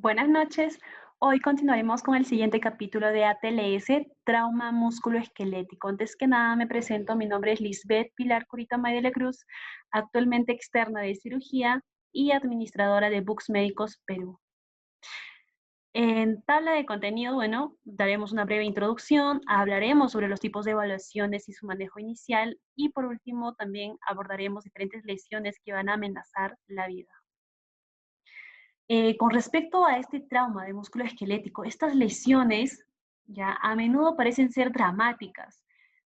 Buenas noches. Hoy continuaremos con el siguiente capítulo de ATLS, Trauma Musculoesquelético. Antes que nada me presento, mi nombre es Lisbeth Pilar Curitamay de la Cruz, actualmente externa de cirugía y administradora de Bux Médicos Perú. En tabla de contenido, bueno, daremos una breve introducción, hablaremos sobre los tipos de evaluaciones y su manejo inicial y por último también abordaremos diferentes lesiones que van a amenazar la vida. Con respecto a este trauma de músculo esquelético, estas lesiones ya a menudo parecen ser dramáticas,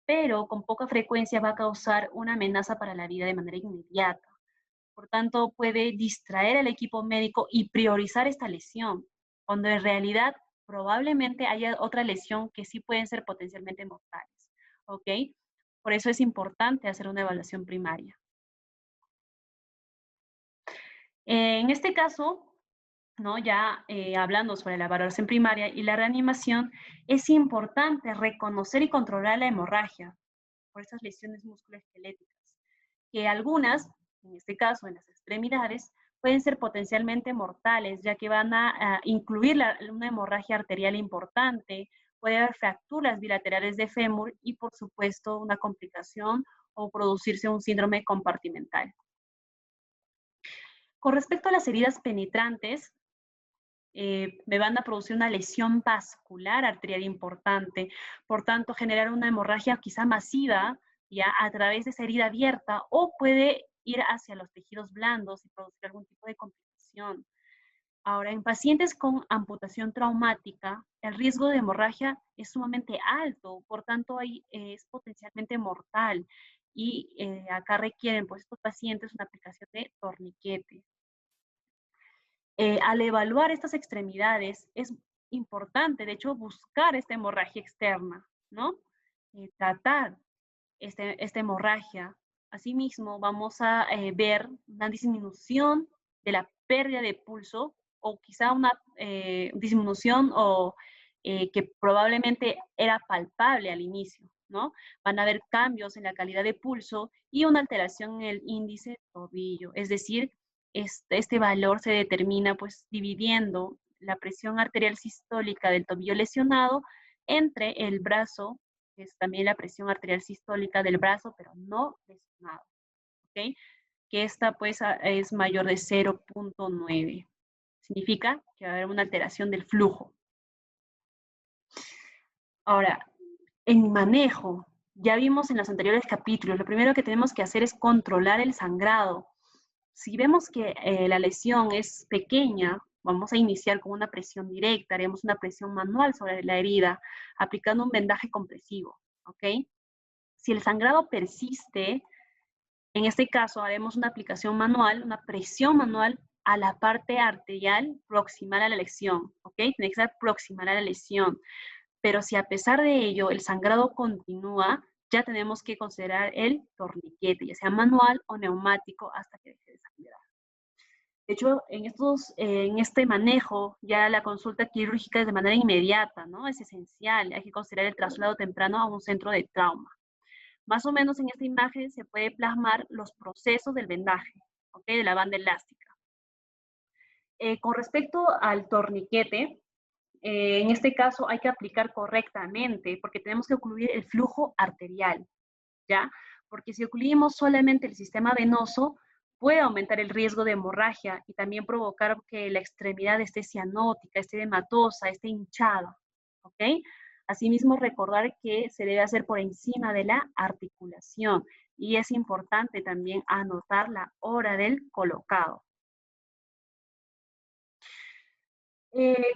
pero con poca frecuencia va a causar una amenaza para la vida de manera inmediata. Por tanto, puede distraer al equipo médico y priorizar esta lesión, cuando en realidad probablemente haya otra lesión que sí pueden ser potencialmente mortales. ¿Ok? Por eso es importante hacer una evaluación primaria. En este caso, ¿no? Ya hablando sobre la evaluación primaria y la reanimación, es importante reconocer y controlar la hemorragia por estas lesiones musculoesqueléticas, que algunas, en este caso en las extremidades, pueden ser potencialmente mortales, ya que van a incluir una hemorragia arterial importante, puede haber fracturas bilaterales de fémur y, por supuesto, una complicación o producirse un síndrome compartimental. Con respecto a las heridas penetrantes, me van a producir una lesión vascular arterial importante, por tanto generar una hemorragia quizá masiva ya a través de esa herida abierta o puede ir hacia los tejidos blandos y producir algún tipo de complicación. Ahora, en pacientes con amputación traumática, el riesgo de hemorragia es sumamente alto, por tanto ahí es potencialmente mortal y acá requieren pues estos pacientes una aplicación de torniquete. Al evaluar estas extremidades es importante, de hecho, buscar esta hemorragia externa, ¿no? Tratar esta hemorragia. Asimismo, vamos a ver una disminución de la pérdida de pulso o quizá una disminución que probablemente era palpable al inicio, ¿no? Van a haber cambios en la calidad de pulso y una alteración en el índice tobillo, es decir, este valor se determina pues dividiendo la presión arterial sistólica del tobillo lesionado entre el brazo, que es también la presión arterial sistólica del brazo, pero no lesionado, ¿ok? Que esta pues es mayor de 0.9. Significa que va a haber una alteración del flujo. Ahora, en manejo, ya vimos en los anteriores capítulos, lo primero que tenemos que hacer es controlar el sangrado. Si vemos que la lesión es pequeña, vamos a iniciar con una presión directa, haremos una presión manual sobre la herida, aplicando un vendaje compresivo, ¿ok? Si el sangrado persiste, en este caso haremos una aplicación manual, una presión manual a la parte arterial proximal a la lesión, ¿ok? Tiene que ser proximal a la lesión. Pero si a pesar de ello el sangrado continúa, ya tenemos que considerar el torniquete, ya sea manual o neumático, hasta que deje de sangrar. De hecho, en este manejo, ya la consulta quirúrgica es de manera inmediata, ¿no? Es esencial, hay que considerar el traslado temprano a un centro de trauma. Más o menos en esta imagen se puede plasmar los procesos del vendaje, ¿ok? De la banda elástica. Con respecto al torniquete, en este caso hay que aplicar correctamente porque tenemos que ocluir el flujo arterial, ¿ya? Porque si ocluimos solamente el sistema venoso, puede aumentar el riesgo de hemorragia y también provocar que la extremidad esté cianótica, esté hematosa, esté hinchada, ¿ok? Asimismo, recordar que se debe hacer por encima de la articulación y es importante también anotar la hora del colocado.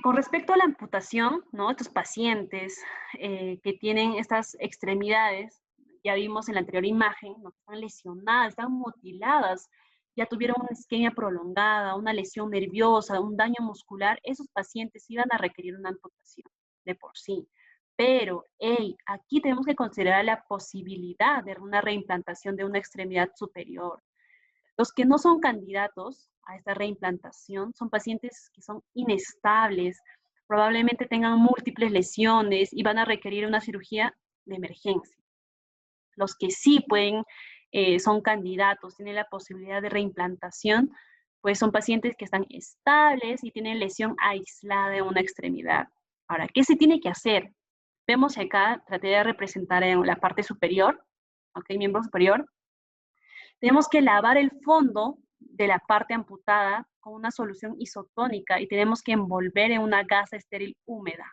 Con respecto a la amputación, ¿no? Estos pacientes que tienen estas extremidades, ya vimos en la anterior imagen, ¿no? Están lesionadas, están mutiladas, ya tuvieron una isquemia prolongada, una lesión nerviosa, un daño muscular, esos pacientes iban a requerir una amputación de por sí. Pero, hey, aquí tenemos que considerar la posibilidad de una reimplantación de una extremidad superior. Los que no son candidatos a esta reimplantación son pacientes que son inestables, probablemente tengan múltiples lesiones y van a requerir una cirugía de emergencia. Los que sí pueden, son candidatos, tienen la posibilidad de reimplantación, Pues son pacientes que están estables y tienen lesión aislada en una extremidad. Ahora, ¿qué se tiene que hacer? Vemos acá, traté de representar en la parte superior, ¿ok? Miembro superior. Tenemos que lavar el fondo de la parte amputada con una solución isotónica y tenemos que envolver en una gasa estéril húmeda.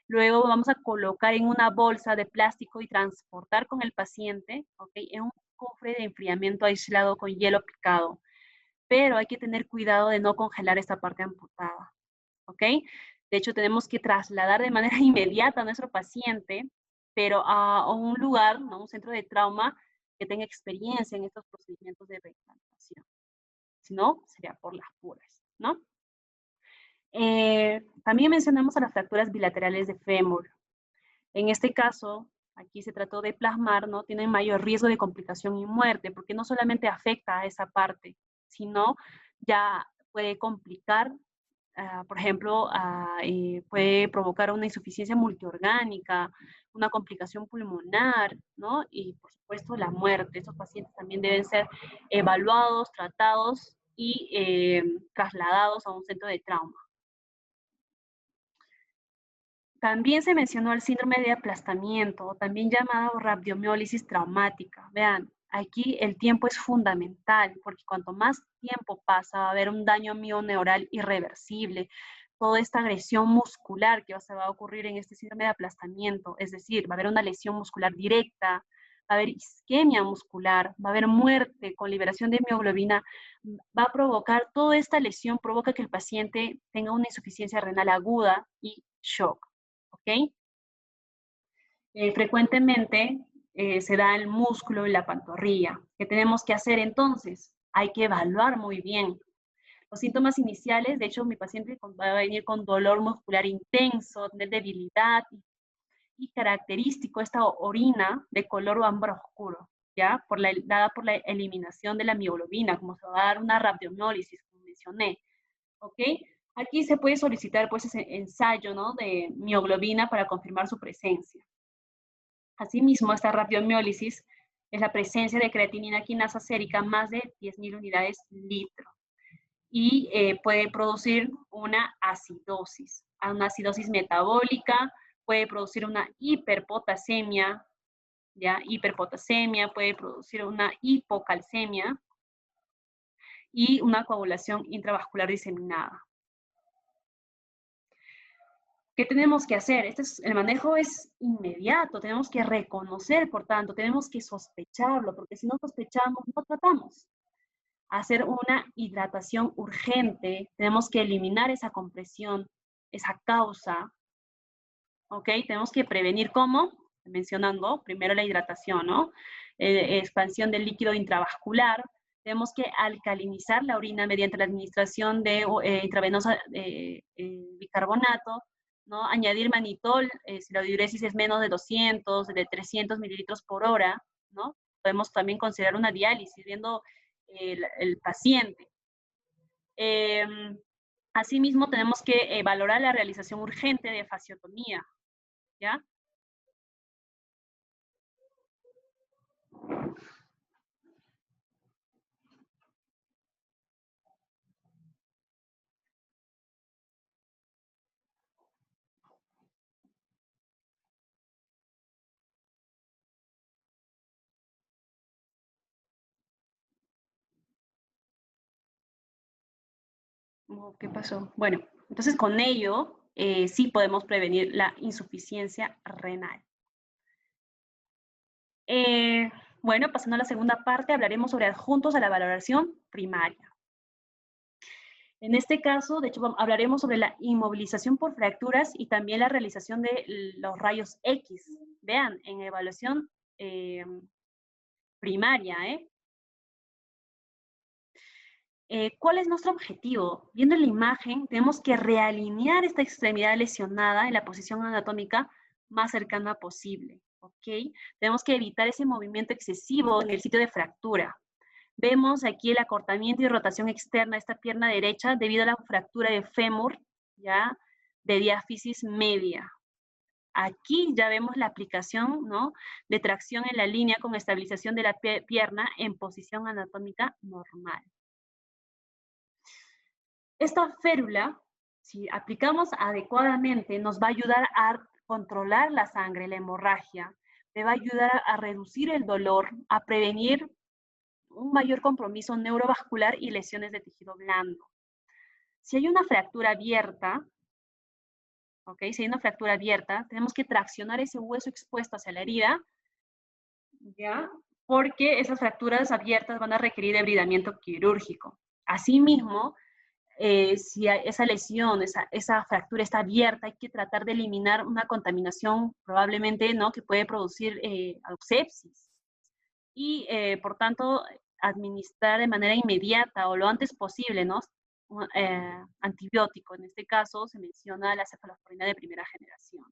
Luego vamos a colocar en una bolsa de plástico y transportar con el paciente, ¿ok? En un cofre de enfriamiento aislado con hielo picado. Pero hay que tener cuidado de no congelar esta parte amputada, ¿ok? De hecho, tenemos que trasladar de manera inmediata a nuestro paciente, pero a un lugar, ¿no? Un centro de trauma que tenga experiencia en estos procedimientos de reimplantación. Si no, sería por las puras, ¿no? También mencionamos a las fracturas bilaterales de fémur. En este caso, aquí se trató de plasmar, ¿no? Tienen mayor riesgo de complicación y muerte, porque no solamente afecta a esa parte, sino ya puede complicar, por ejemplo, puede provocar una insuficiencia multiorgánica, una complicación pulmonar, ¿no? Y por supuesto la muerte. Estos pacientes también deben ser evaluados, tratados y trasladados a un centro de trauma. También se mencionó el síndrome de aplastamiento, también llamado rabdomiólisis traumática. Vean, aquí el tiempo es fundamental, porque cuanto más tiempo pasa, va a haber un daño mioneural irreversible, toda esta agresión muscular que va a ocurrir en este síndrome de aplastamiento, es decir, va a haber una lesión muscular directa, va a haber isquemia muscular, va a haber muerte con liberación de mioglobina, va a provocar, toda esta lesión provoca que el paciente tenga una insuficiencia renal aguda y shock. ¿Ok? Frecuentemente se da el músculo y la pantorrilla. ¿Qué tenemos que hacer entonces? Hay que evaluar muy bien. Los síntomas iniciales, de hecho, mi paciente va a venir con dolor muscular intenso, debilidad y característico esta orina de color ámbar oscuro, ¿ya? Dada por la eliminación de la mioglobina, como se va a dar una rabdomiólisis, como mencioné, ¿ok? Aquí se puede solicitar pues ese ensayo, ¿no? De mioglobina para confirmar su presencia. Asimismo, esta rabdomiólisis es la presencia de creatinina quinasa sérica más de 10.000 unidades litro y puede producir una acidosis metabólica, puede producir una hiperpotasemia, ¿ya? Hiperpotasemia, puede producir una hipocalcemia y una coagulación intravascular diseminada. ¿Qué tenemos que hacer? El manejo es inmediato, tenemos que reconocer, por tanto, tenemos que sospecharlo, porque si no sospechamos, no tratamos. Hacer una hidratación urgente, tenemos que eliminar esa compresión, esa causa, ¿ok? Tenemos que prevenir, ¿cómo? Mencionando primero la hidratación, ¿no? Expansión del líquido intravascular, tenemos que alcalinizar la orina mediante la administración de intravenosa bicarbonato, ¿no? Añadir manitol, si la diuresis es menos de 200, de 300 mililitros por hora, ¿no? Podemos también considerar una diálisis, viendo el paciente. Asimismo, tenemos que valorar la realización urgente de fasciotomía, ¿ya? ¿Qué pasó? Bueno, entonces con ello sí podemos prevenir la insuficiencia renal. Bueno, pasando a la segunda parte, hablaremos sobre adjuntos a la valoración primaria. En este caso, de hecho, hablaremos sobre la inmovilización por fracturas y también la realización de los rayos X. Vean, en evaluación primaria, ¿cuál es nuestro objetivo? Viendo la imagen, tenemos que realinear esta extremidad lesionada en la posición anatómica más cercana posible, ¿ok? Tenemos que evitar ese movimiento excesivo en el sitio de fractura. Vemos aquí el acortamiento y rotación externa de esta pierna derecha debido a la fractura de fémur, ¿ya? De diáfisis media. Aquí ya vemos la aplicación, ¿no? De tracción en la línea con estabilización de la pierna en posición anatómica normal. Esta férula, si aplicamos adecuadamente, nos va a ayudar a controlar la sangre, la hemorragia, me va a ayudar a reducir el dolor, a prevenir un mayor compromiso neurovascular y lesiones de tejido blando. Si hay una fractura abierta, ¿ok? Si hay una fractura abierta, tenemos que traccionar ese hueso expuesto hacia la herida, ¿ya? Porque esas fracturas abiertas van a requerir debridamiento quirúrgico. Asimismo, si esa lesión, esa fractura está abierta, hay que tratar de eliminar una contaminación probablemente, ¿no?, que puede producir sepsis. Y, por tanto, administrar de manera inmediata o lo antes posible, ¿no?, antibiótico. En este caso, se menciona la cefalosporina de primera generación.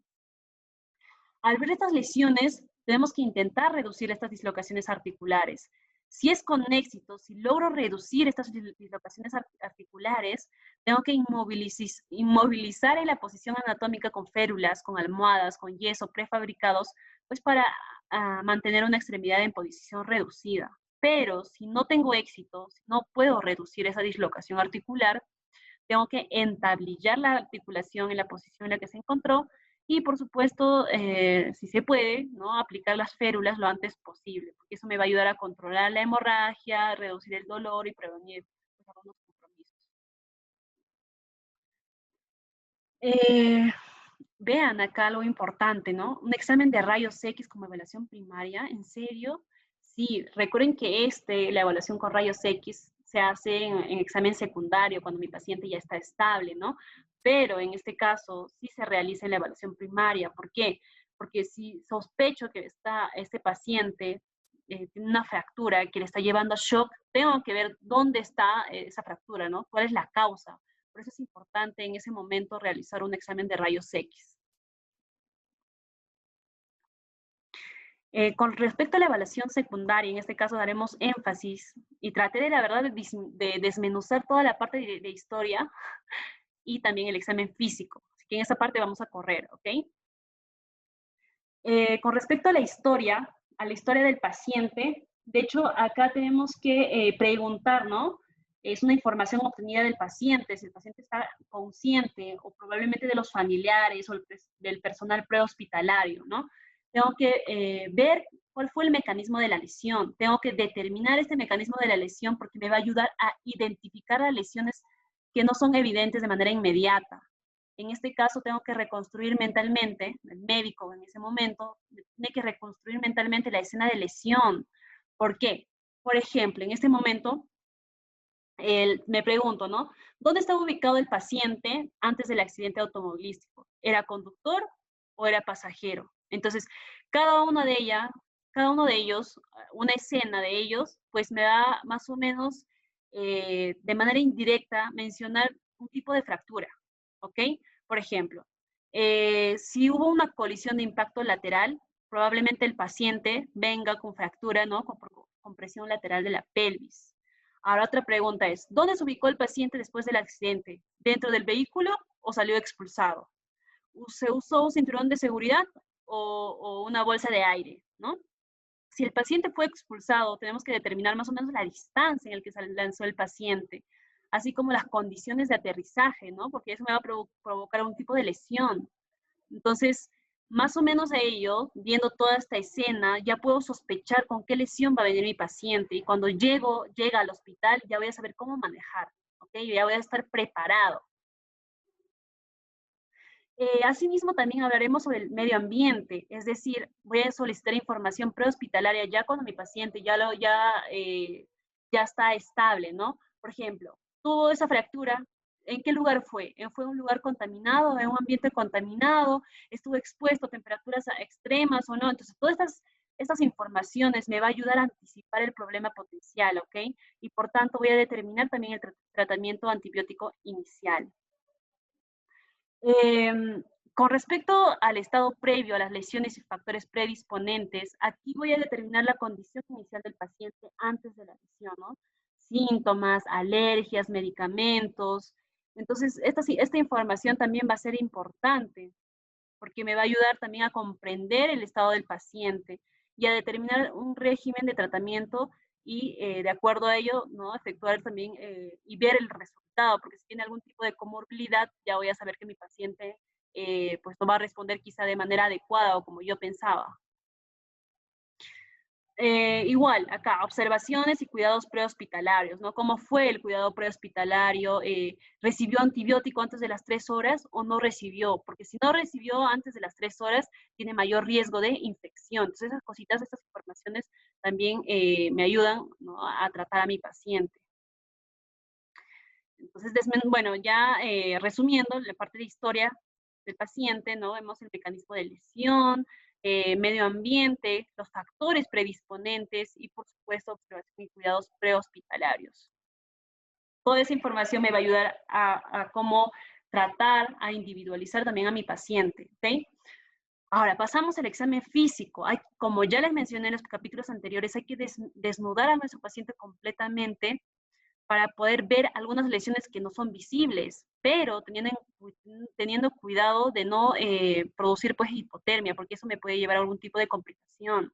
Al ver estas lesiones, tenemos que intentar reducir estas dislocaciones articulares. Si es con éxito, si logro reducir estas dislocaciones articulares, tengo que inmovilizar en la posición anatómica con férulas, con almohadas, con yeso prefabricados, pues para mantener una extremidad en posición reducida. Pero si no tengo éxito, si no puedo reducir esa dislocación articular, tengo que entablillar la articulación en la posición en la que se encontró y, por supuesto, si se puede, ¿no?, aplicar las férulas lo antes posible, porque eso me va a ayudar a controlar la hemorragia, reducir el dolor y prevenir, pues, algunos compromisos. Vean acá algo importante, ¿no? Un examen de rayos X como evaluación primaria, ¿en serio? Sí, recuerden que la evaluación con rayos X, se hace en examen secundario cuando mi paciente ya está estable, ¿no? Pero en este caso sí se realiza en la evaluación primaria. ¿Por qué? Porque si sospecho que este paciente tiene una fractura que le está llevando a shock, tengo que ver dónde está esa fractura, ¿no? ¿Cuál es la causa? Por eso es importante en ese momento realizar un examen de rayos X. Con respecto a la evaluación secundaria, en este caso daremos énfasis y traté de la verdad de desmenuzar toda la parte de historia y también el examen físico. Así que en esa parte vamos a correr, ¿ok? Con respecto a la historia del paciente, de hecho acá tenemos que preguntar, ¿no? Es una información obtenida del paciente, si el paciente está consciente o probablemente de los familiares o del personal prehospitalario, ¿no? Tengo que ver cuál fue el mecanismo de la lesión. Tengo que determinar este mecanismo de la lesión porque me va a ayudar a identificar las lesiones que no son evidentes de manera inmediata. En este caso tengo que reconstruir mentalmente, el médico en ese momento tiene que reconstruir mentalmente la escena de lesión. ¿Por qué? Por ejemplo, en este momento me pregunto, ¿no? ¿Dónde estaba ubicado el paciente antes del accidente automovilístico? ¿Era conductor o era pasajero? Entonces, cada uno de ellos, una escena de ellos, pues me da más o menos de manera indirecta mencionar un tipo de fractura, ¿ok? Por ejemplo, si hubo una colisión de impacto lateral, probablemente el paciente venga con fractura, ¿no? Con compresión lateral de la pelvis. Ahora otra pregunta es, ¿dónde se ubicó el paciente después del accidente? ¿Dentro del vehículo o salió expulsado? ¿Se usó un cinturón de seguridad o una bolsa de aire? ¿No? Si el paciente fue expulsado, tenemos que determinar más o menos la distancia en la que se lanzó el paciente, así como las condiciones de aterrizaje, ¿no? Porque eso me va a provocar un tipo de lesión. Entonces, más o menos a ello, viendo toda esta escena, ya puedo sospechar con qué lesión va a venir mi paciente. Y cuando llega al hospital, ya voy a saber cómo manejar, ¿ok? Ya voy a estar preparado. Asimismo, también hablaremos sobre el medio ambiente, es decir, voy a solicitar información prehospitalaria ya cuando mi paciente ya está estable, ¿no? Por ejemplo, tuvo esa fractura, ¿en qué lugar fue? ¿Fue un lugar contaminado, en un ambiente contaminado? ¿Estuvo expuesto a temperaturas extremas o no? Entonces, todas estas informaciones me va a ayudar a anticipar el problema potencial, ¿ok? Y por tanto voy a determinar también el tratamiento antibiótico inicial. Con respecto al estado previo, a las lesiones y factores predisponentes, aquí voy a determinar la condición inicial del paciente antes de la lesión, ¿no? Síntomas, alergias, medicamentos. Entonces, esta información también va a ser importante porque me va a ayudar también a comprender el estado del paciente y a determinar un régimen de tratamiento y de acuerdo a ello, ¿no? Efectuar también y ver el resultado, porque si tiene algún tipo de comorbilidad, ya voy a saber que mi paciente pues no va a responder quizá de manera adecuada o como yo pensaba. Igual, acá, observaciones y cuidados prehospitalarios, ¿no? ¿Cómo fue el cuidado prehospitalario? ¿Recibió antibiótico antes de las 3 horas o no recibió? Porque si no recibió antes de las 3 horas, tiene mayor riesgo de infección. Entonces, esas cositas, estas informaciones también me ayudan, ¿no? A tratar a mi paciente. Entonces, bueno, ya resumiendo la parte de historia del paciente, ¿no? Vemos el mecanismo de lesión, medio ambiente, los factores predisponentes y, por supuesto, observación y cuidados prehospitalarios. Toda esa información me va a ayudar a cómo tratar, a individualizar también a mi paciente, ¿ok? Ahora, pasamos al examen físico. Como ya les mencioné en los capítulos anteriores, hay que desnudar a nuestro paciente completamente para poder ver algunas lesiones que no son visibles, pero teniendo cuidado de no producir pues hipotermia, porque eso me puede llevar a algún tipo de complicación.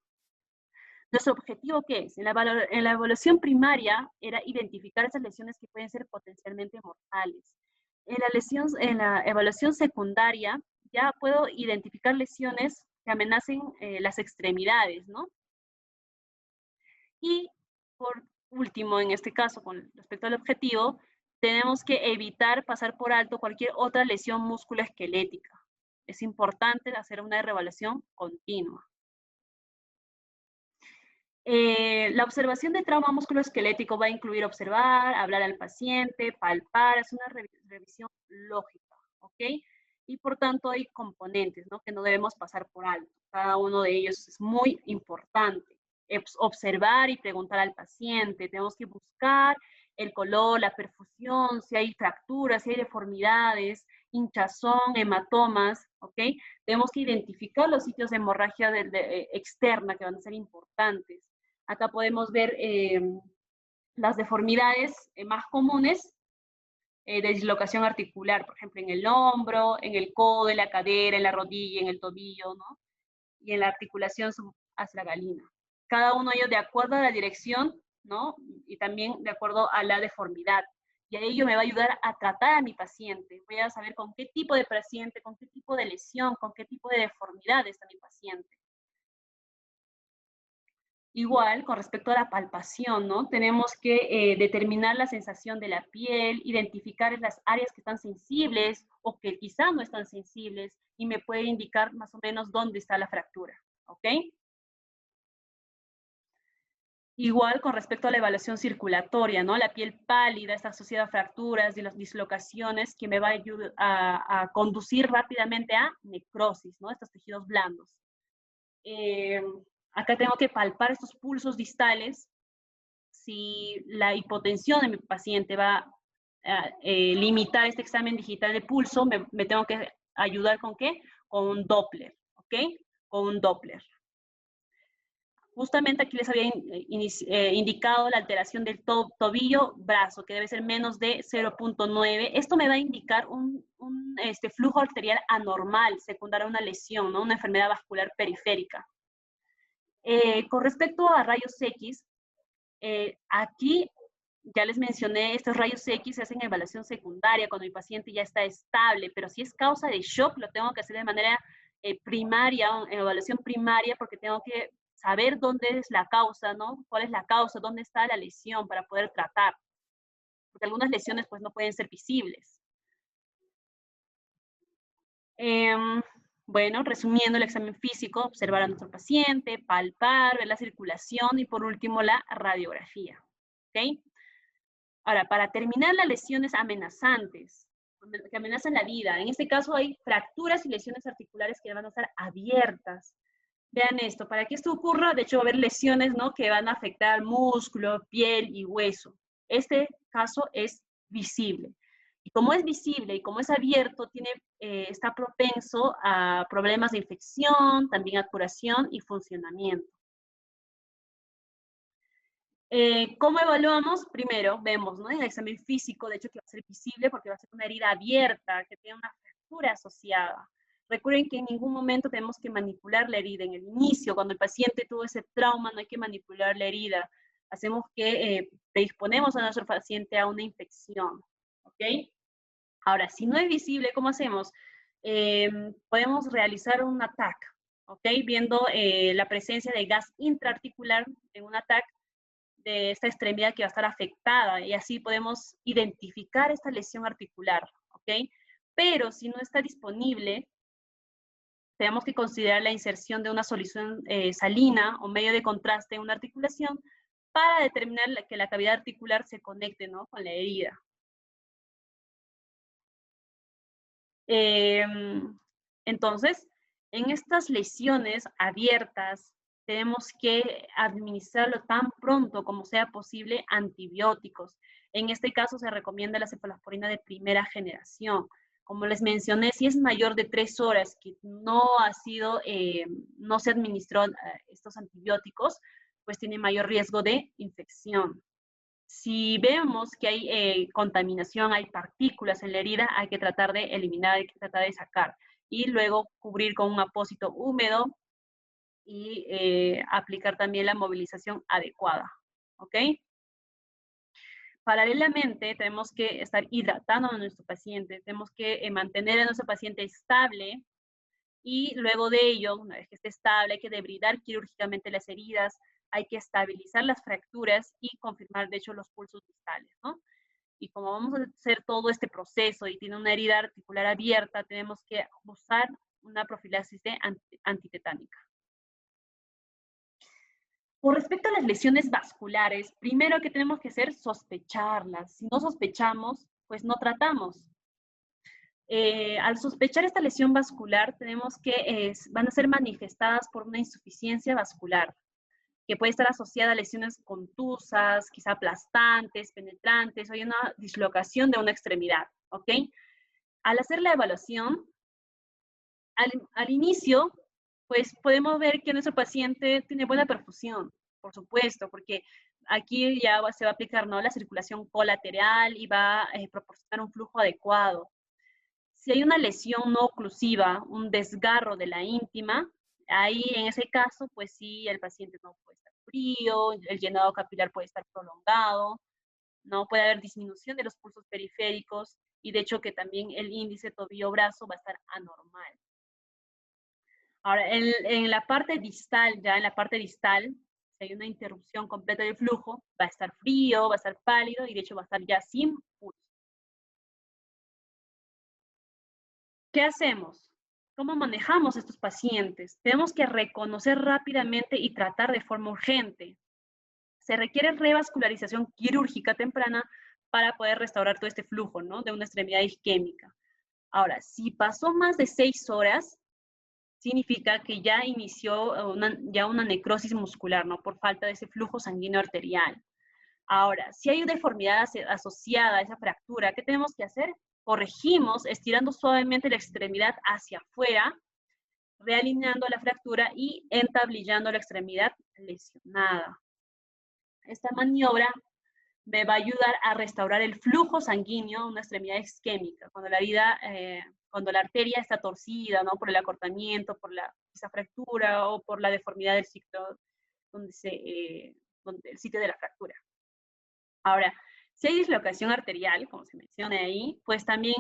¿Nuestro objetivo qué es? En la evaluación primaria era identificar esas lesiones que pueden ser potencialmente mortales. En la evaluación secundaria ya puedo identificar lesiones que amenacen las extremidades, ¿no? Y por último, en este caso, con respecto al objetivo, tenemos que evitar pasar por alto cualquier otra lesión musculoesquelética. Es importante hacer una reevaluación continua. La observación de trauma musculoesquelético va a incluir observar, hablar al paciente, palpar, es una revisión lógica, ¿ok? Y por tanto hay componentes, ¿no? Que no debemos pasar por alto. Cada uno de ellos es muy importante. Observar y preguntar al paciente. Tenemos que buscar el color, la perfusión, si hay fracturas, si hay deformidades, hinchazón, hematomas, ¿ok? Tenemos que identificar los sitios de hemorragia externa que van a ser importantes. Acá podemos ver las deformidades más comunes de dislocación articular, por ejemplo, en el hombro, en el codo, en la cadera, en la rodilla, en el tobillo, ¿no? Y en la articulación subastragalina. Cada uno de ellos de acuerdo a la dirección, ¿no? Y también de acuerdo a la deformidad. Y a ello me va a ayudar a tratar a mi paciente. Voy a saber con qué tipo de paciente, con qué tipo de lesión, con qué tipo de deformidad está mi paciente. Igual, con respecto a la palpación, ¿no? Tenemos que determinar la sensación de la piel, identificar las áreas que están sensibles o que quizá no están sensibles y me puede indicar más o menos dónde está la fractura, ¿ok? Igual con respecto a la evaluación circulatoria, ¿no? La piel pálida está asociada a fracturas y las dislocaciones que me va a ayudar a conducir rápidamente a necrosis, ¿no? Estos tejidos blandos. Acá tengo que palpar estos pulsos distales. Si la hipotensión de mi paciente va a limitar este examen digital de pulso, me tengo que ayudar ¿con qué? Con un Doppler, ¿ok? Con un Doppler. Justamente aquí les había indicado la alteración del tobillo-brazo, que debe ser menos de 0.9. Esto me va a indicar un flujo arterial anormal, secundario a una lesión, ¿no? Una enfermedad vascular periférica. Con respecto a rayos X, aquí ya les mencioné, estos rayos X se hacen en evaluación secundaria cuando mi paciente ya está estable, pero si es causa de shock, lo tengo que hacer de manera primaria, en evaluación primaria, porque tengo que saber dónde es la causa, ¿no? ¿Cuál es la causa? ¿Dónde está la lesión para poder tratar? Porque algunas lesiones pues no pueden ser visibles. Bueno, resumiendo el examen físico, observar a nuestro paciente, palpar, ver la circulación y por último la radiografía. ¿Ok? Ahora, para terminar las lesiones amenazantes, que amenazan la vida, en este caso hay fracturas y lesiones articulares que van a estar abiertas. Vean esto, para que esto ocurra, de hecho va a haber lesiones, ¿no? Que van a afectar músculo, piel y hueso. Este caso es visible. Y como es visible y como es abierto, está propenso a problemas de infección, también a curación y funcionamiento. ¿Cómo evaluamos? Primero, vemos, ¿no? En el examen físico, de hecho, que va a ser visible porque va a ser una herida abierta, que tiene una fractura asociada. Recuerden que en ningún momento tenemos que manipular la herida. En el inicio, cuando el paciente tuvo ese trauma, no hay que manipular la herida. hacemos que predisponemos a nuestro paciente a una infección, ¿ok? Ahora, si no es visible, ¿cómo hacemos? Podemos realizar un ATAC, ¿ok? Viendo la presencia de gas intraarticular en un ATAC de esta extremidad que va a estar afectada, y así podemos identificar esta lesión articular, ¿ok? Pero si no está disponible, tenemos que considerar la inserción de una solución salina o medio de contraste en una articulación para determinar que la cavidad articular se conecte, ¿no?, con la herida. Entonces, en estas lesiones abiertas, tenemos que administrarlo tan pronto como sea posible antibióticos. En este caso se recomienda la cefalosporina de primera generación. Como les mencioné, si es mayor de 3 horas que no no se administró estos antibióticos, pues tiene mayor riesgo de infección. Si vemos que hay contaminación, hay partículas en la herida, hay que tratar de eliminar, hay que tratar de sacar. Y luego cubrir con un apósito húmedo y aplicar también la movilización adecuada. ¿Ok? Paralelamente, tenemos que estar hidratando a nuestro paciente, tenemos que mantener a nuestro paciente estable y luego de ello, una vez que esté estable, hay que debridar quirúrgicamente las heridas, hay que estabilizar las fracturas y confirmar, de hecho, los pulsos distales, ¿no? Y como vamos a hacer todo este proceso y tiene una herida articular abierta, tenemos que usar una profilaxis de antitetánica. Con respecto a las lesiones vasculares, primero que tenemos que hacer, sospecharlas. Si no sospechamos, pues no tratamos. Al sospechar esta lesión vascular, tenemos que van a ser manifestadas por una insuficiencia vascular, que puede estar asociada a lesiones contusas, quizá aplastantes, penetrantes, o hay una dislocación de una extremidad, ¿ok? Al hacer la evaluación, al inicio, pues podemos ver que nuestro paciente tiene buena perfusión, por supuesto, porque aquí ya se va a aplicar, ¿no?, la circulación colateral y va a proporcionar un flujo adecuado. Si hay una lesión no oclusiva, un desgarro de la íntima, ahí en ese caso, pues sí, el paciente no puede estar frío, el llenado capilar puede estar prolongado, no puede haber disminución de los pulsos periféricos y de hecho que también el índice tobillo-brazo va a estar anormal. Ahora, en la parte distal, ya en la parte distal, si hay una interrupción completa del flujo, va a estar frío, va a estar pálido y de hecho va a estar ya sin pulso. ¿Qué hacemos? ¿Cómo manejamos estos pacientes? Tenemos que reconocer rápidamente y tratar de forma urgente. Se requiere revascularización quirúrgica temprana para poder restaurar todo este flujo, ¿no?, de una extremidad isquémica. Ahora, si pasó más de 6 horas, significa que ya inició una necrosis muscular, ¿no?, por falta de ese flujo sanguíneo arterial. Ahora, si hay deformidad asociada a esa fractura, ¿qué tenemos que hacer? Corregimos estirando suavemente la extremidad hacia afuera, realineando la fractura y entablillando la extremidad lesionada. Esta maniobra me va a ayudar a restaurar el flujo sanguíneo a una extremidad isquémica, cuando la arteria está torcida, ¿no?, por el acortamiento, por esa fractura o por la deformidad del sitio el sitio de la fractura. Ahora, si hay dislocación arterial, como se menciona ahí, pues también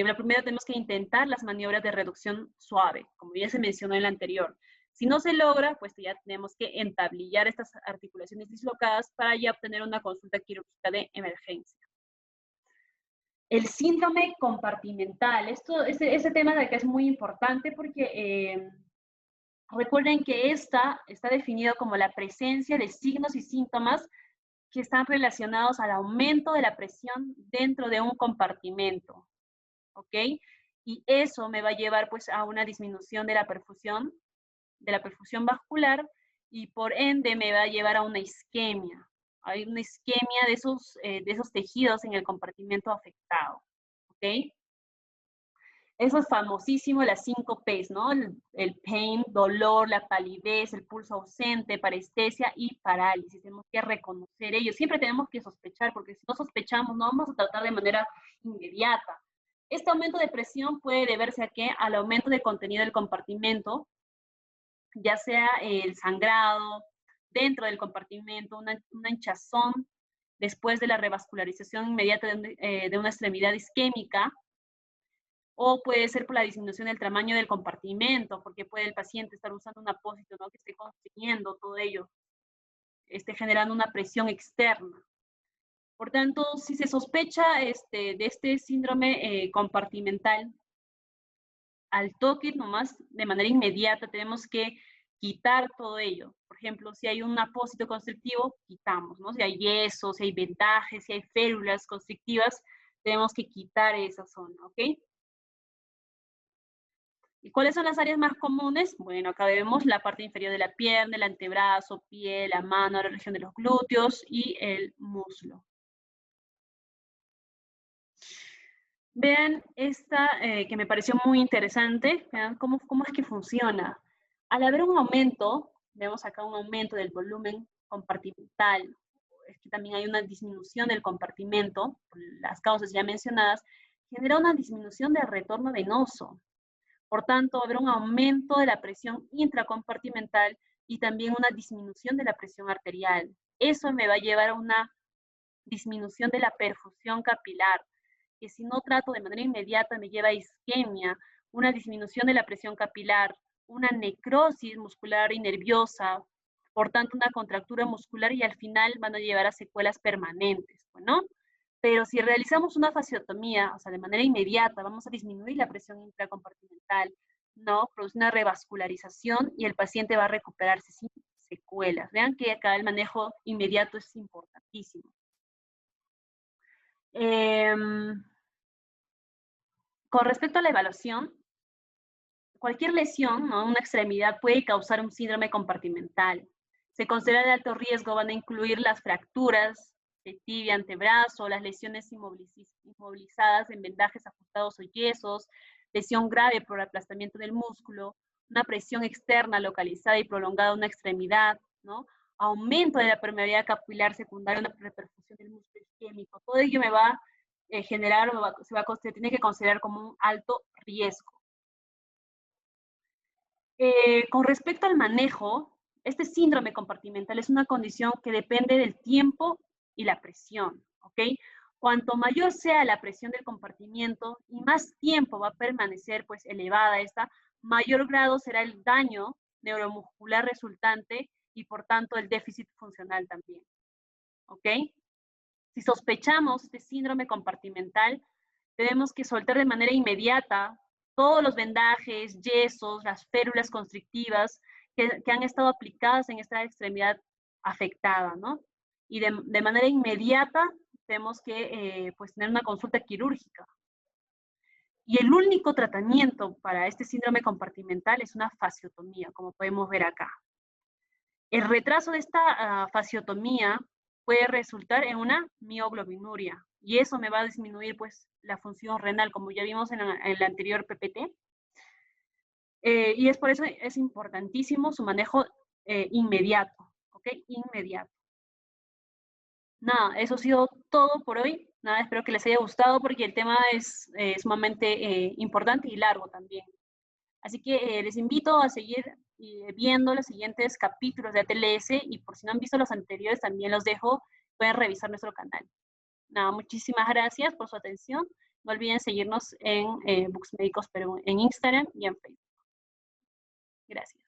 lo primero tenemos que intentar las maniobras de reducción suave, como ya se mencionó en la anterior. Si no se logra, pues ya tenemos que entablillar estas articulaciones dislocadas para ya obtener una consulta quirúrgica de emergencia. El síndrome compartimental, ese tema de acá es muy importante porque recuerden que está definido como la presencia de signos y síntomas que están relacionados al aumento de la presión dentro de un compartimento, ¿ok? Y eso me va a llevar pues a una disminución de la perfusión vascular y por ende me va a llevar a una isquemia. Hay una isquemia de esos tejidos en el compartimento afectado, ¿ok? Eso es famosísimo, las 5 Ps, ¿no? El pain, dolor, la palidez, el pulso ausente, parestesia y parálisis. Tenemos que reconocer ello. Siempre tenemos que sospechar, porque si no sospechamos, no vamos a tratar de manera inmediata. Este aumento de presión puede deberse a qué? Al aumento de contenido del compartimento, ya sea el sangrado, dentro del compartimento, una hinchazón después de la revascularización inmediata de una extremidad isquémica, o puede ser por la disminución del tamaño del compartimento, porque puede el paciente estar usando un apósito, ¿no?, que esté construyendo todo ello, esté generando una presión externa. Por tanto, si se sospecha de este síndrome compartimental, al toque nomás, de manera inmediata, tenemos que quitar todo ello. Por ejemplo, si hay un apósito constrictivo, quitamos, ¿no? Si hay yeso, si hay vendajes, si hay férulas constrictivas, tenemos que quitar esa zona, ¿ok? ¿Y cuáles son las áreas más comunes? Bueno, acá vemos la parte inferior de la pierna, el antebrazo, pie, la mano, la región de los glúteos y el muslo. Vean esta que me pareció muy interesante. Vean cómo es que funciona. Al haber un aumento, vemos acá un aumento del volumen compartimental, es que también hay una disminución del compartimento, por las causas ya mencionadas, genera una disminución del retorno venoso. Por tanto, va a haber un aumento de la presión intracompartimental y también una disminución de la presión arterial. Eso me va a llevar a una disminución de la perfusión capilar, que si no trato de manera inmediata me lleva a isquemia, una disminución de la presión capilar, una necrosis muscular y nerviosa, por tanto una contractura muscular y al final van a llevar a secuelas permanentes, ¿no? Pero si realizamos una fasciotomía, o sea, de manera inmediata, vamos a disminuir la presión intracompartimental, ¿no? Produce una revascularización y el paciente va a recuperarse sin secuelas. Vean que acá el manejo inmediato es importantísimo. Con respecto a la evaluación, cualquier lesión, ¿no?, una extremidad puede causar un síndrome compartimental. Se considera de alto riesgo, van a incluir las fracturas de tibia, antebrazo, las lesiones inmovilizadas en vendajes ajustados o yesos, lesión grave por aplastamiento del músculo, una presión externa localizada y prolongada de una extremidad, ¿no?, aumento de la permeabilidad capilar secundaria, una reperfusión del músculo isquémico. Todo ello me va a generar, se tiene que considerar como un alto riesgo. Con respecto al manejo, este síndrome compartimental es una condición que depende del tiempo y la presión, ¿ok? Cuanto mayor sea la presión del compartimiento y más tiempo va a permanecer pues elevada esta, mayor grado será el daño neuromuscular resultante y por tanto el déficit funcional también, ¿ok? Si sospechamos de síndrome compartimental, tenemos que soltar de manera inmediata todos los vendajes, yesos, las férulas constrictivas que han estado aplicadas en esta extremidad afectada, ¿no? Y de manera inmediata tenemos que pues, tener una consulta quirúrgica. Y el único tratamiento para este síndrome compartimental es una fasciotomía, como podemos ver acá. El retraso de esta fasciotomía puede resultar en una mioglobinuria y eso me va a disminuir pues la función renal, como ya vimos en la anterior PPT. Y es por eso es importantísimo su manejo inmediato, ¿ok? Inmediato. Nada, eso ha sido todo por hoy. Nada, espero que les haya gustado porque el tema es sumamente importante y largo también. Así que les invito a seguir viendo los siguientes capítulos de ATLS y por si no han visto los anteriores también los dejo, pueden revisar nuestro canal. Nada, muchísimas gracias por su atención. No olviden seguirnos en Books Médicos Perú en Instagram y en Facebook. Gracias.